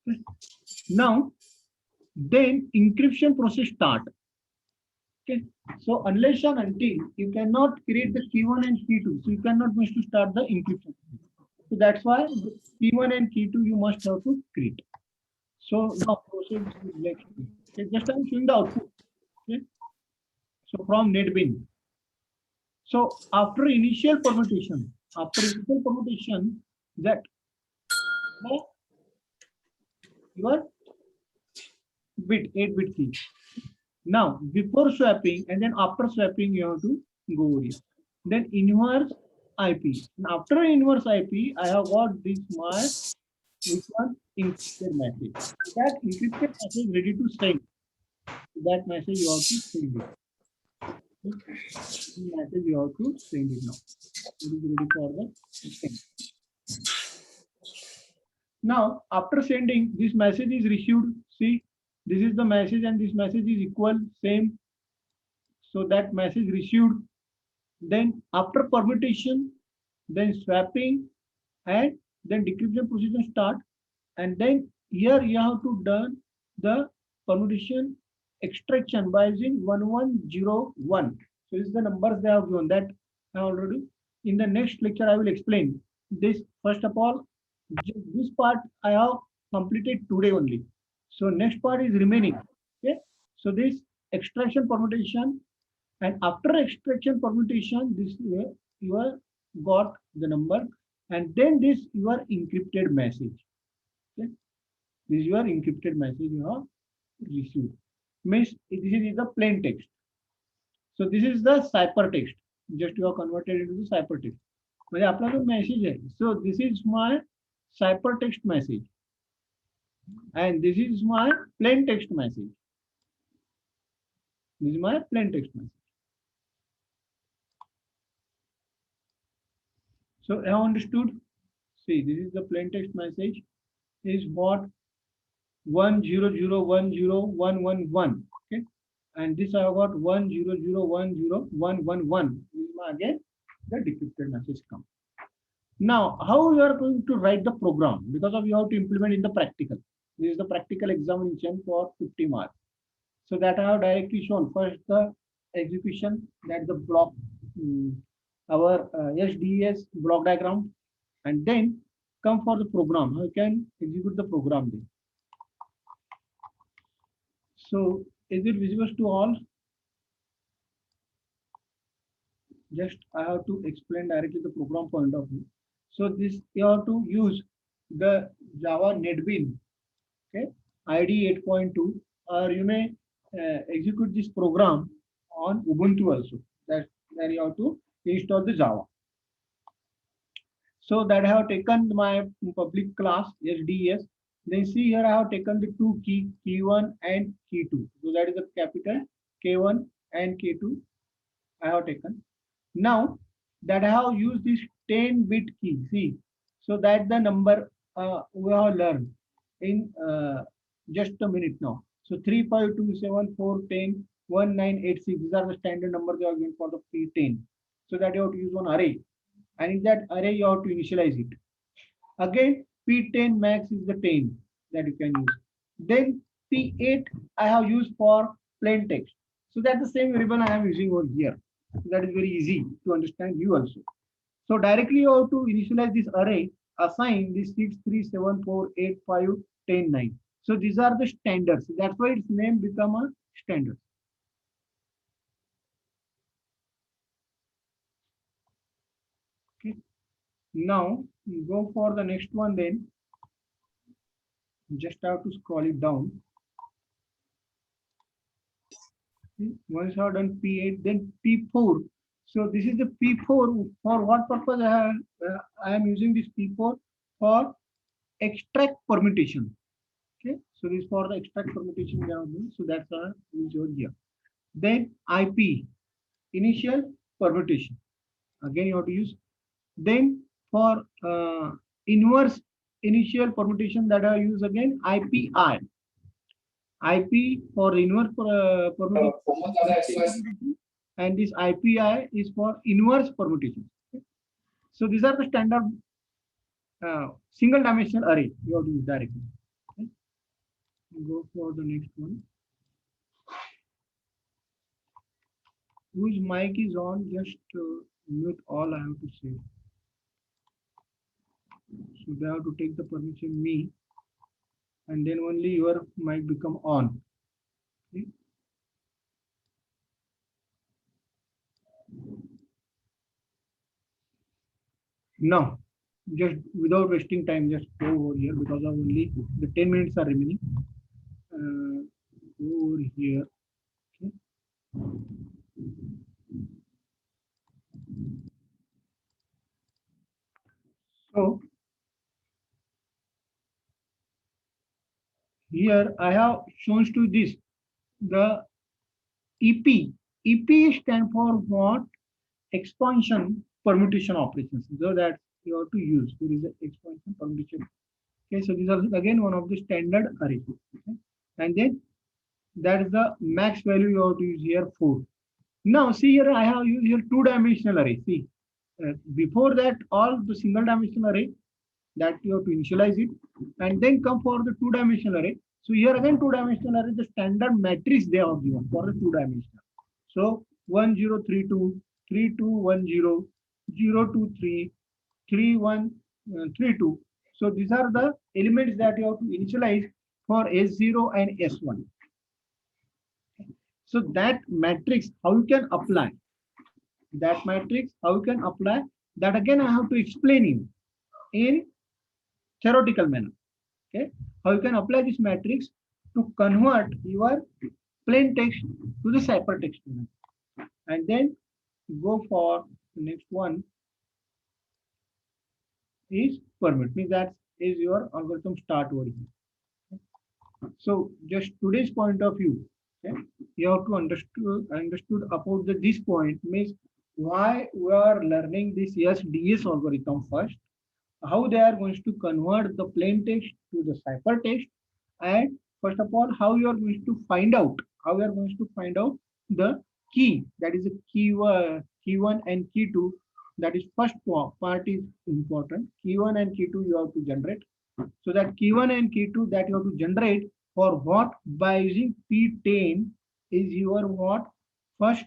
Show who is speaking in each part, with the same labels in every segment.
Speaker 1: Okay. Now, then encryption process start. Okay. So unless and until you cannot create the key one and key two, so you cannot wish to start the encryption. So that's why the key one and key two you must have to create. So now proceed to the next. Okay. Just I'm showing the output. Okay. So from NetBeans. So after initial permutation, that your bit 8-bit key. Now before swapping and then after swapping you have to go over here. Then inverse IP. And after inverse IP, I have got this my which one encrypted message. That encrypted message ready to send. That message you have to send it. Okay. Message you have to send it now. It is ready for the send. Now, after sending, this message is received. See, this is the message and this message is equal, same. So that message received. Then after permutation, then swapping, and then decryption procedure start. And then here you have to done the permutation extraction by using 1101. So this is the numbers they have given that I already. In the next lecture, I will explain this. First of all, this part I have completed today only. So next part is remaining. Okay. So this extraction permutation, and after extraction permutation, this you have got the number, and then this your encrypted message. Okay. This is your encrypted message you have received. Means this is the plain text. So this is the ciphertext. Just you have converted into the ciphertext. म्हणजे आपला जो message आहे. So this is my ciphertext message, and this is my plain text message. This is my plain text message. So I have understood. See, this is the plain text message. Is what 100101111. Okay, and this I have got 100101111. This is my again the decrypted message come. Now, how you are going to write the program? Because of you have to implement in the practical. This is the practical examination for 50 marks. So that I have directly shown. First the execution, that the block, our SDES block diagram, and then come for the program. How you can execute the program then. So is it visible to all? Just I have to explain directly the program point of view. So this you have to use the Java NetBeans, okay, ID 8.2, or you may execute this program on Ubuntu also. That you have to install the Java. So that I have taken my public class SDES. Then see here I have taken the two key 1 and key 2. So that is the capital K1 and K2 I have taken. Now that I have used this 10-bit key, see, so that the number we have learned in just a minute now. So 3, 5, 2, 7, 4, 10, 1, 9, 8, 6. These are the standard numbers they are given for the P10. So that you have to use one array. And in that array, you have to initialize it. Again, P10 max is the 10 that you can use. Then P8 I have used for plain text. So that's the same variable I am using over here. So that is very easy to understand you also. So directly you have to initialize this array, assign this 6, 3, 7, 4, 8, 5, 10, 9. So these are the standards. That's why its name become a standard. Okay. Now go for the next one then. Just have to scroll it down. Once I have done P8, then P4. So this is the P4. For what purpose I am using this P4? For extract permutation. Okay, so this is for the extract permutation. So that's over here. Then IP, initial permutation. Again, you have to use. Then for inverse initial permutation, that I use again IPI. IP for inverse permutation, and this IPI is for inverse permutation. Okay. So these are the standard single dimensional array you have to use directly. Okay. Go for the next one. Whose mic is on? Just mute all I have to say. So they have to take the permission me, and then only your mic become on. Okay? Now, just without wasting time, just go over here because of only the 10 minutes are remaining. Go over here. Okay. So here I have shown to this the EP. EP stand for what? Expansion permutation operations. So that you have to use. There is an expansion permutation. Okay, so these are again one of the standard array. Okay. And then that is the max value you have to use here 4. Now see here I have used here two-dimensional array. See, before that all the single dimensional array that you have to initialize it and then come for the two-dimensional array. So here again two-dimensional array, the standard matrix they are given for the two-dimensional. So 1 0 3 2 3 2 1 0 0 2 3 3 1 3 2. So these are the elements that you have to initialize for S0 and S1. So that matrix, how you can apply that matrix, how you can apply that again, I have to explain you in theoretical manner. Okay, how you can apply this matrix to convert your plain text to the ciphertext, and then go for the next one is permit. Means that is your algorithm start over here. So just today's point of view, okay, you have to understood about this point means why we are learning this SDS algorithm first, how they are going to convert the plain text to the ciphertext, and first of all how you are going to find out the key, that is a key one and key two. That is first part is important. Key one and key two you have to generate. So that key one and key two that you have to generate for what, by using P10 is your what first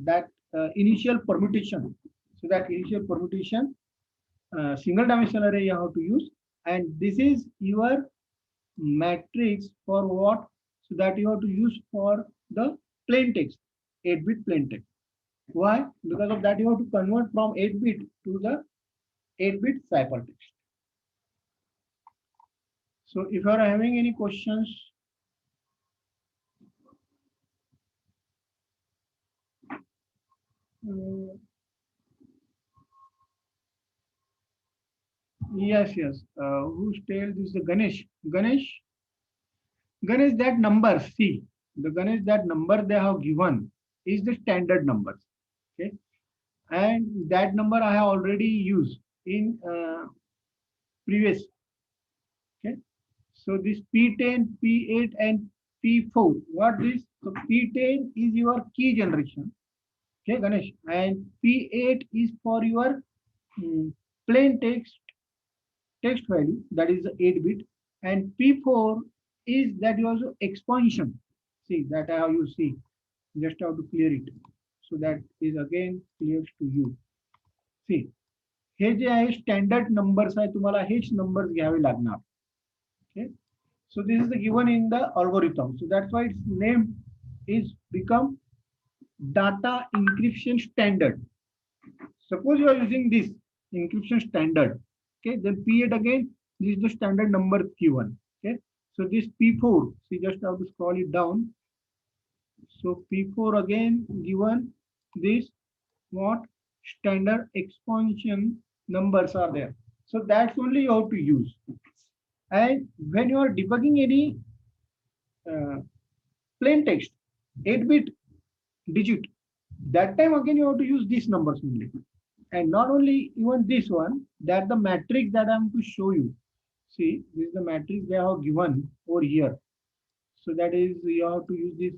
Speaker 1: that initial permutation. So that initial permutation single dimensional array you have to use, and this is your matrix for what, so that you have to use for the plain text, 8-bit plain text. Why? Because of that you have to convert from 8-bit to the 8-bit ciphertext. So if you are having any questions, yes, who's tell this is the Ganesh, that number, see, the Ganesh, that number they have given is the standard numbers. Okay. And that number I have already used in previous. Okay. So this P10, P8, and P4. What is? So P10 is your key generation. Okay, Ganesh. And P8 is for your plain text value, that is the 8-bit, and P4 is that you also expansion. See that how you see, just have to clear it. So that is again clear to you. See, हे जे आहे standard numbers आहे, तुम्हाला हेच numbers घ्यावे लागणार. Okay, so this is given in the algorithm, so that's why its name is become data encryption standard. Suppose you are using this encryption standard, okay, then P8 again, this is the standard number given. Okay, so this P4, see, just have to scroll it down. So P4 again given this what standard expansion numbers are there. So that's only you have to use. And when you are debugging any plain text, 8-bit digit, that time again you have to use these numbers only. And not only even this one, that the matrix that I'm to show you. See, this is the matrix they have given over here. So that is, you have to use this,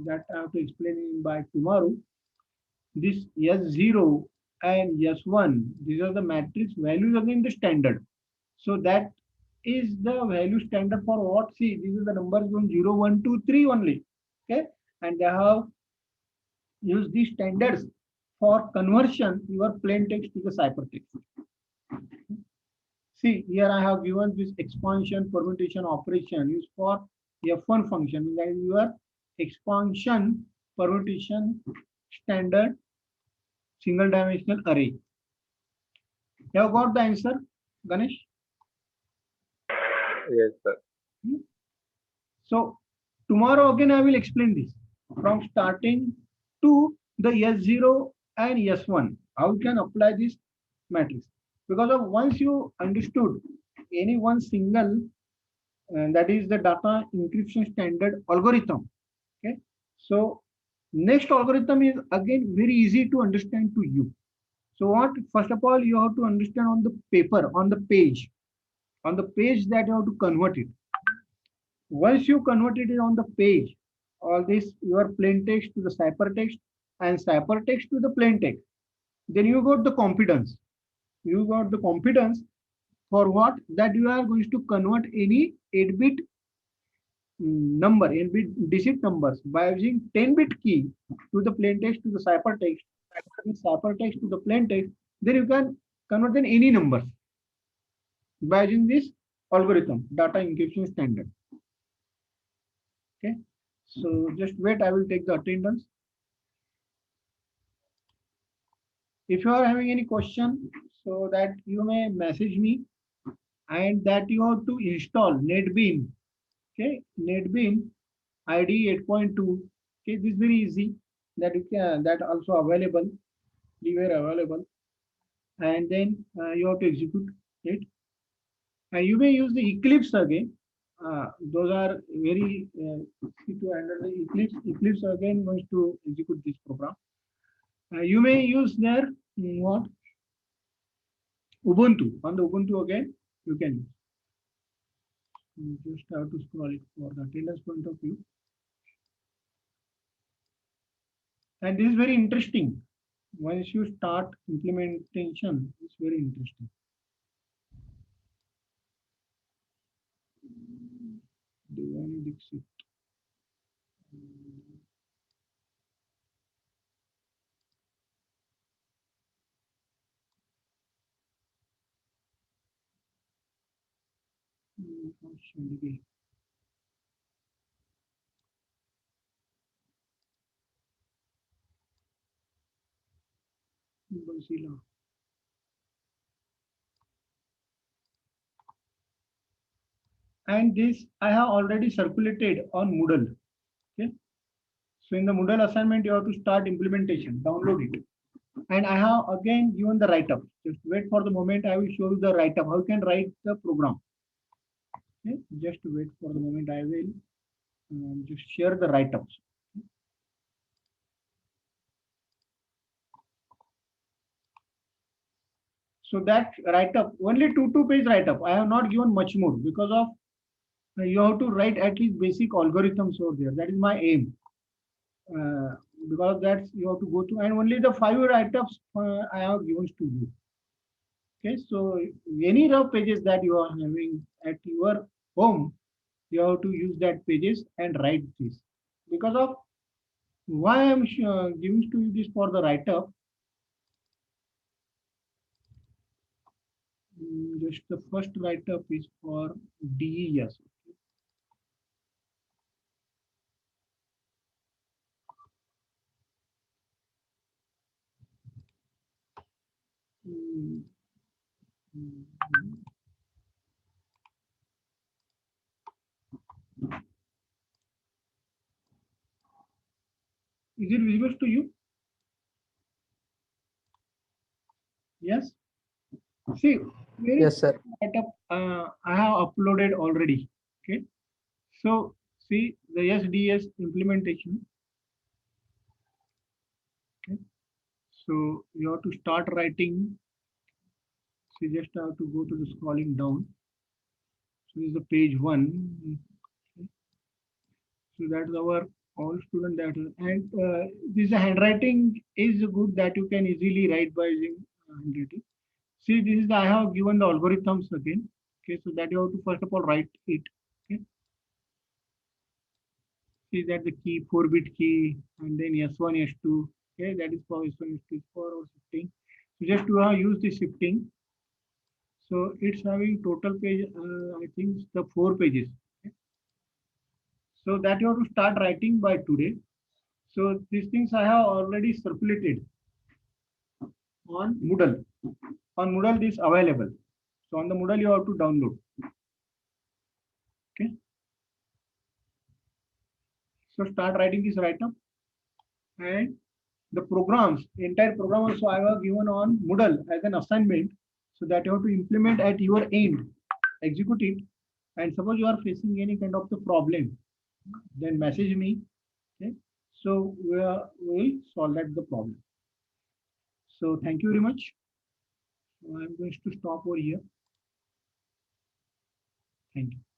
Speaker 1: that I have to explain by tomorrow. This S0 and S1, these are the matrix values again the standard. So that is the value standard for what? See, this is the numbers from 0, 1, 2, 3 only. Okay, and they have used these standards for conversion your plain text to the ciphertext. See, here I have given this expansion permutation operation used for F1 function, that is your expansion permutation standard single dimensional array. You have got the answer, Ganesh?
Speaker 2: Yes, sir.
Speaker 1: So tomorrow again I will explain this from starting to the S0 and S1. How you can apply this matrix. Because of once you understood any one single that is the data encryption standard algorithm. Okay. So next algorithm is again very easy to understand to you. So what first of all you have to understand on the paper, on the page that you have to convert it. Once you converted it on the page, all this your plain text to the ciphertext and ciphertext to the plain text, then you got the competence. You got the competence for what? That you are going to convert any 8-bit number, 8-bit digit numbers by using 10-bit key to the plain text to the ciphertext, ciphertext to the plain text. Then you can convert in any numbers by using this algorithm, data encryption standard. Okay. So just wait, I will take the attendance. If you are having any question, so that you may message me, and that you have to install NetBeam. Okay, NetBeam ID 8.2. Okay, this is very easy. That you can, that also available, everywhere available, and then you have to execute it. And you may use the Eclipse again. Those are very easy to handle. The Eclipse. Eclipse again going to execute this program. You may use their what? Ubuntu. On the Ubuntu again, you can use. You just have to scroll it for the attendance point of view. And this is very interesting. Once you start implementation, it's very interesting. Devani Dixit. Basila. And this I have already circulated on Moodle. Okay. So in the Moodle assignment, you have to start implementation, download it. And I have again given the write-up. Just wait for the moment. I will show you the write-up. How you can write the program. Okay. Just wait for the moment. I will just share the write-ups. So that write-up, only 2-page write-up. I have not given much more because of you have to write at least basic algorithms over there. That is my aim. Because that's you have to go to, and only the 5 write-ups I have given to you. Okay, so any rough pages that you are having at your home, you have to use that pages and write this. Because of why I'm giving to you this for the write-up. Just the first write-up is for DES. Is it visible to you? Yes. See,
Speaker 3: Yes, sir.
Speaker 1: write-up I have uploaded already. Okay. So see the SDS implementation. Okay. So you have to start writing. So you just have to go to the scrolling down. So this is the page 1. Okay. So that's our all student data, and this handwriting is good that you can easily write by using handwriting. See, this is the, I have given the algorithms again. Okay, so that you have to first of all write it. Okay, see that the key 4-bit key, and then S1, S2. Okay, that is for S1, S2 for our shifting. So just to use the shifting. So it's having total page, I think the 4 pages. Okay. So that you have to start writing by today. So these things I have already circulated on Moodle. On Moodle, this available. So on the Moodle, you have to download. Okay. So start writing this right now. And the programs, entire program also I have given on Moodle as an assignment. So that you have to implement at your end, execute it. And suppose you are facing any kind of the problem, then message me. Okay. So we will solve that the problem. So thank you very much. I'm going to stop over here. Thank you.